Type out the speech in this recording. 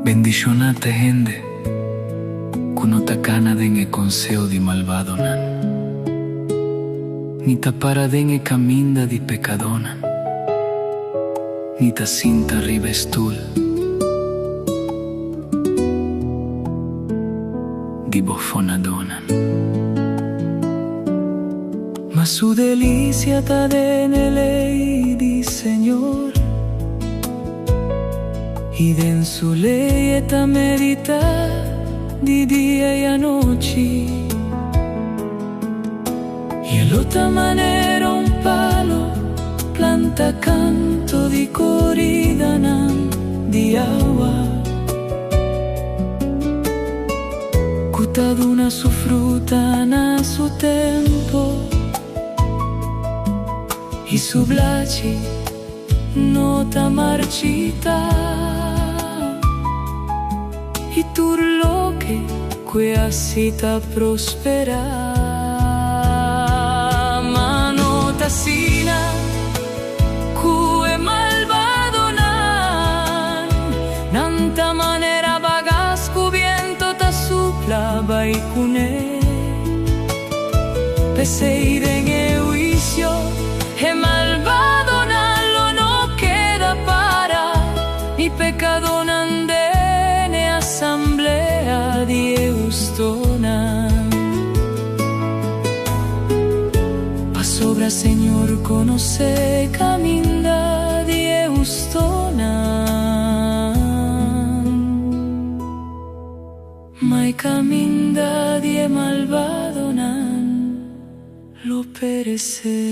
Bendicionate gente, kuno takana den e consejo di malvadonan, ni ta para den e caminda di peccadonan, ni ta sinta rivestul di bofonadonan. Ma su delicia ta dene lei di Señor, y en su ley ta medita di día y a noche, y el otra manera un palo planta canto di coridanan di agua, cutaduna su fruta na su tempo, y su blachi no ta marchita. Y tu lo que así ta prospera, mano tasina cue malvado nan, nanta manera vagas cubiento ta supla baikune, peseir en el juicio e malvado nan lo no queda para ni pecado nan de asamblea di Eustona. Pa sobra Señor conoce caminda di Eustona, mai caminda di malvadonan lo perece.